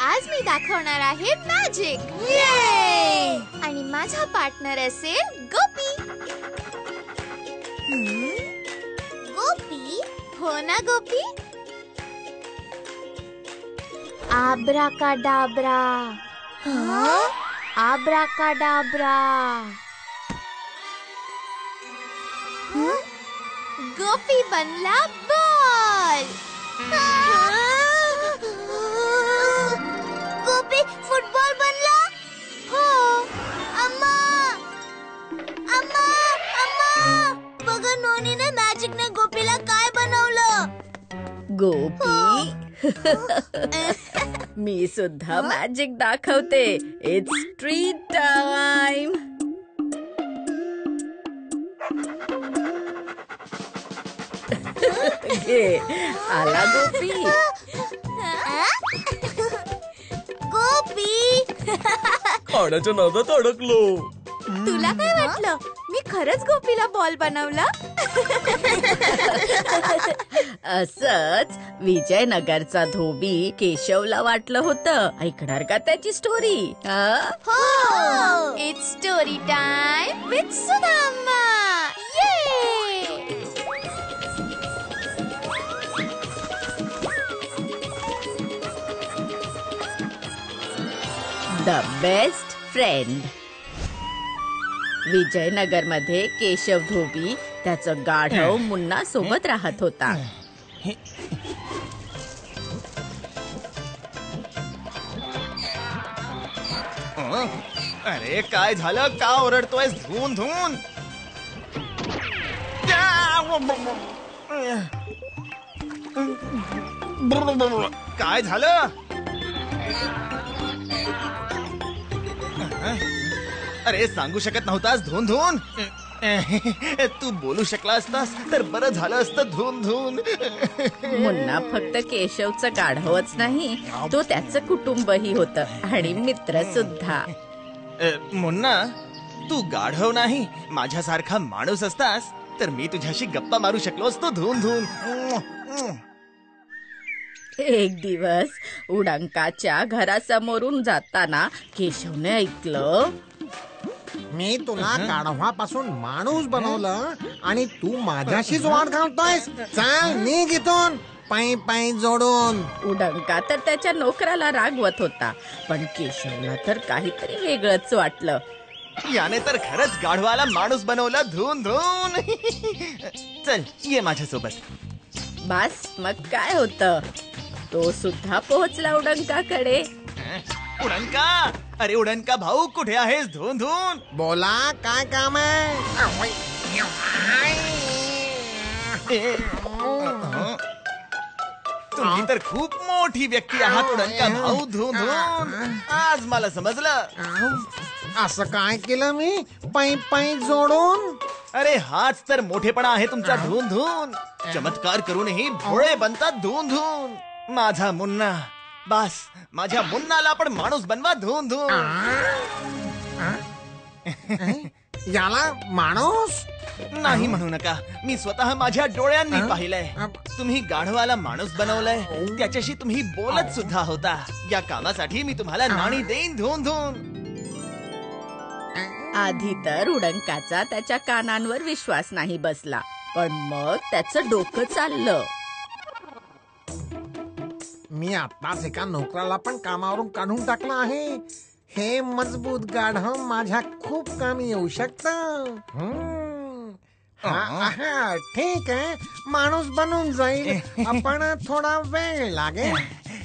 आज मी दाखवणार आहे मॅजिक आणि माझा पार्टनर असेल गोपी. गोपी? हो ना गोपी. आब्राकाडाब्रा, आब्राकाडाब्रा. गोपी बनला बॉल. गोपी फुटबॉल बनला. हो. अम्मा, अम्मा, अम्मा, बघा नोनीने मॅजिकने गोपीला काय बनवलं. गोपी मी सुद्धा मॅजिक दाखवते. It's treat time. घे आला गोपी. गोपी खाण्याच्या नादात अडकलो. तुला काय वाटलं मी खरंच गोपीला बॉल बनवला. असंच विजयनगरचा धोबी केशवला वाटलं होतं. ऐकणार का त्याची स्टोरी? हो. It's story time with Sudhamma. The best friend. Vijayanagar मध्ये केशव धोबी त्याचं गाढव मुन्ना सोबत राहत होता. अरे काय झालं? का ओरडतोयस धून धून? काय झालं? अरे सांगू शकत नव्हतास धून धून? तू बोलू शकला असतास तर बरं झालं असतं धून धून. मुन्ना फक्त केशवचं गाढवच नाही, तो त्याचं कुटुंबही होतं आणि मित्र सुद्धा. मुन्ना, तू गाढव नाही, माझ्यासारखा माणूस असतास तर मी तुझ्याशी गप्पा मारू शकलो असतो धून धून. एक दिवस उडंकाच्या घरासमोरून जाताना केशवने ऐकलं, मी तुला गाढवापासून माणूस बनवलं आणि तू माझ्याशीच वाट घालतोयस. चाल निघ इथून पायी पायी जोडून. उडंका तर त्याच्या नोकराला रागवत होता, पण केशवला तर काहीतरी वेगळंच वाटलं. याने तर खरंच गाढवाला माणूस बनवला धून धून. चल ये माझ्यासोबत. बस मग काय होतं, तो सुद्धा पोहोचला उडंकाकडे. उडंका, अरे उडंका भाऊ कुठे आहेस धून धून? बोला काय काम आहे. तुम्ही तर खूप मोठी व्यक्ती आहात उडंका भाऊ धून धून. आज मला समजलं. असं काय केलं मी पायी पायी जोडून? अरे हाच तर मोठेपणा आहे तुमचा धून धून. चमत्कार करूनही भोळे बनतात धून धून. माझा मुन्ना, बस माझ्या मुन्नाला पण माणूस बनवा धून धून. याला माणूस नाही म्हणू नका, मी स्वतः माझ्या डोळ्यांनी पाहिलंय. तुम्ही गाढवाला माणूस बनवलंय, त्याच्याशी तुम्ही बोलत सुद्धा होता. या कामासाठी मी तुम्हाला नाणी देईन धून धून. आधी तर उडंकाचा त्याच्या कानांवर विश्वास नाही बसला, पण मग त्याचं डोकं चाललं. मी आताच एका नोकराला पण कामावरून काढून टाकलं आहे. हे मजबूत गाढव माझ्या खूप कामी येऊ शकतं. ठीक आहे, माणूस बनून जाईल, पण थोडा वेळ लागेल.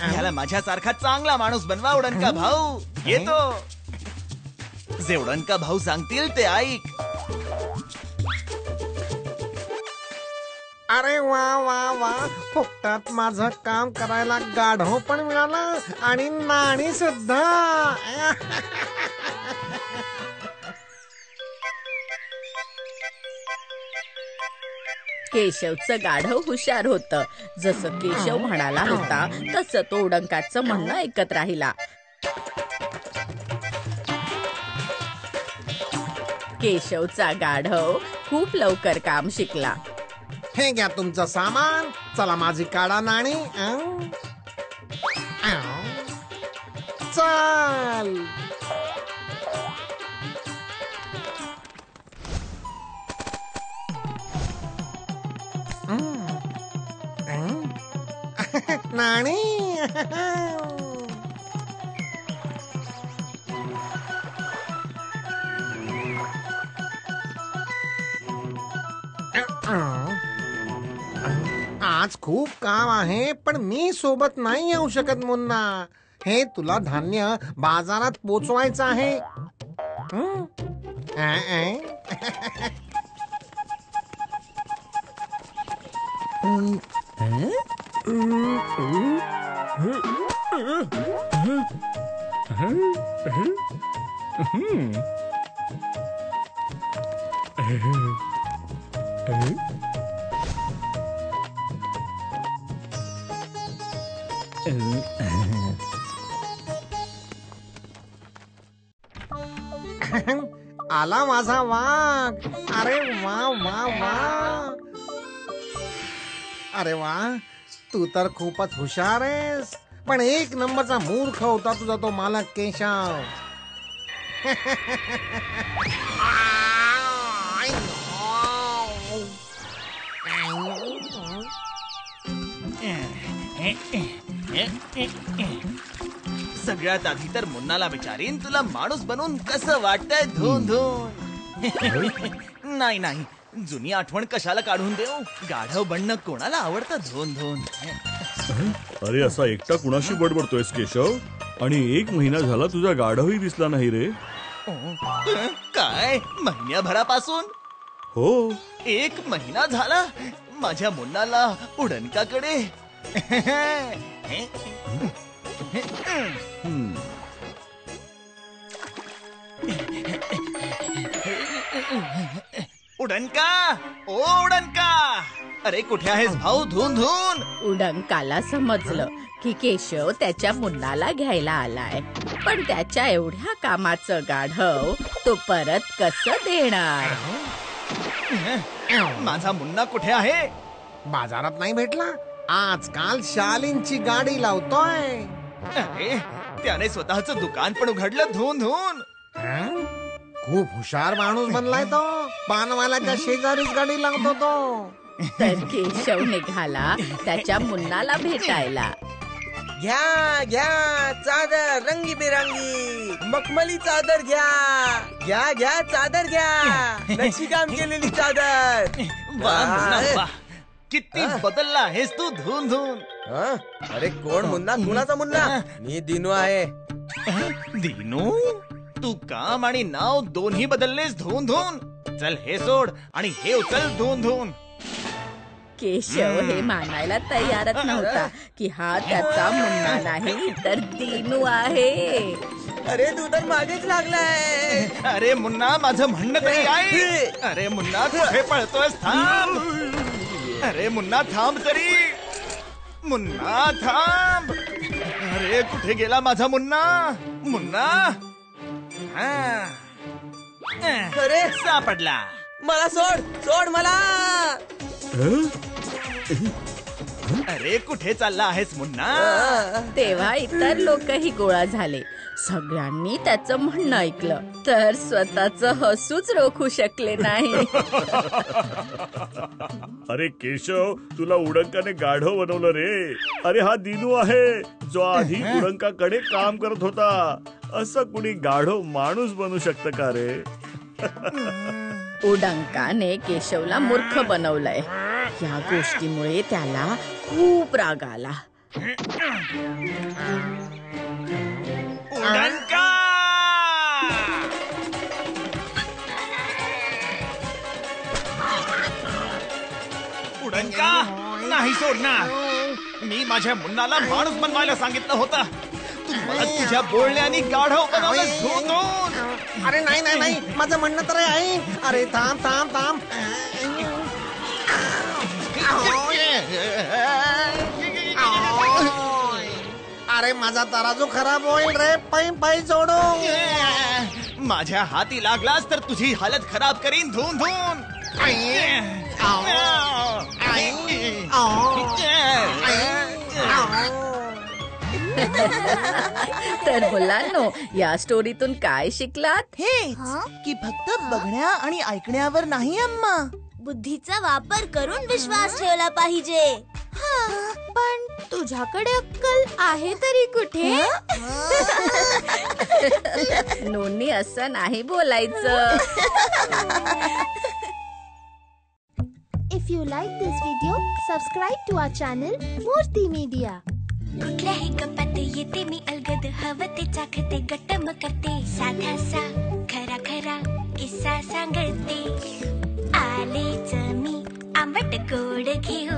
ह्याला माझ्यासारखा चांगला माणूस बनवा उडंका भाऊ. येतो. जे उडंका भाऊ सांगतील ते ऐक. अरे वा वा वा, फुकटात माझं काम करायला गाढव पण मिळाला आणि नाणी सुद्धा. केशवचं गाढव हुशार होतं. जसं केशव म्हणाला होता तसं तो उडंकाचं म्हणणं ऐकत राहिला. केशवचा गाढव खूप लवकर काम शिकला. हे घ्या तुमचं सामान. चला माझी काढा नाणी. चल. नाणी. आज खूप काम आहे पण मी सोबत नाही येऊ शकत मुन्ना. हे तुला धान्य बाजारात पोचवायचं आहे. आला माझा वाघ. अरे वा वा वा. अरे वा, तू तर खूपच हुशार आहेस. पण एक नंबरचा मूर्ख होता तुझा तो मालक केशव. सगळ्यात आधी तर मुन्नाला विचारीन तुला माणूस बनून कसं वाटतंय. धून धून. नाही नाही, जुनी आठवण कशाला काढून देऊ. गाढव बनणं कोणाला आवडतं. धून धून. अरे असा एकटा कुणाशी बडबडतोयस केशव? आणि 1 महिना झाला तुझा गाढवही दिसला नाही रे. काय महिन्याभरापासून? हो. 1 महिना झाला माझ्या मुन्नाला उडणकाकडे. उडणका, ओ उडणका, अरे कुठे आहेस भाऊ? धून धून. उडंकाला समजलं की केशव त्याच्या मुन्नाला घ्यायला आलाय, पण त्याच्या एवढ्या कामाचं गाढव तो परत कसं देणार. माझा मुन्ना कुठे आहे? बाजारात नाही भेटला. आजकाल शालींची गाडी लावतोय. अरे त्याने स्वतःचं दुकान पण उघडलं. धून धून. खूप हुशार माणूस बनलाय तो. पानवाल्याच्या शेजारीच गाडी लावतो तो. तर केशव निघाला त्याच्या मुन्नाला भेटायला. घ्या घ्या चादर रंगीबेरंगी मखमली चादर घ्या. घ्या घ्या चादर घ्या. नक्षीकाम केलेली चादर. वाह मुन्ना वाह, किती बदलला आहेस तू. धून धून. अरे कोण मुन्ना? कुणाचा मुन्ना? मी दिनू आहे. दिनू, तू काम आणि नाव दोन्ही बदललेस. धून धून. चल हे सोड आणि हे उचल. धून धून. केशव हे मानायला तयारच नव्हता की हा त्याचा मुन्ना नाही तर दिनू आहे. अरे तू तर मागेच लागलाय. अरे मुन्ना, माझं म्हणणं तरी ऐक. अरे मुन्ना, कुठे पळतोयस? थांब. अरे मुन्ना थांब तरी. मुन्ना थांब. अरे कुठे गेला माझा मुन्ना? मुन्ना. अरे सापडला. मला सोड सोड मला. अरे कुठे चालला आहेस मुन्ना? तेव्हा इतर लोकही गोळा झाले. सगळ्यांनी त्याचं म्हणणं ऐकलं तर स्वतःचं हसूच रोखू शकले नाही. अरे केशव, तुला उडंकाने गाढव बनवलं रे. अरे हा दिनू आहे जो आधी उडंकाकडे काम करत होता. असं कुणी गाढव माणूस बनू शकतं का रे? उडंकाने केशवला मूर्ख बनवलंय. या गोष्टीमुळे त्याला खूप राग आला. उडणका! उडणका नाही सोडणार. मी माझ्या मुन्नाला माणूस बनवायला सांगितलं होतं. तू मला तुझ्या बोलण्याने गाढव बनवलंस. धून धून. अरे नाही नाही नाही, माझं म्हणणं तर आहे. अरे थांब थांब थांब. अरे माझा तराजू खराब होईल रे. पै पै जोडू. माझ्या हाती लागलास तर तुझी हालत खराब करीन धुवून धुवून. तर मुलांनो, या स्टोरीतून काय शिकलात? हेच की फक्त बघण्या आणि ऐकण्यावर नाही अम्मा. बुद्धीचा वापर करून विश्वास ठेवला पाहिजे. पण तुझ्याकडे अक्कल आहे तरी कुठे? नोनी, असं नाही बोलायचं. If you like this video, subscribe to our channel Murthy Media. कुठल्याही गप्पात येते मी अलगद, हवं ते चाखते गट्टम करते, साधासा खरा खरा किस्सा सांगते, आलेच मी आंबट गोड घेऊन.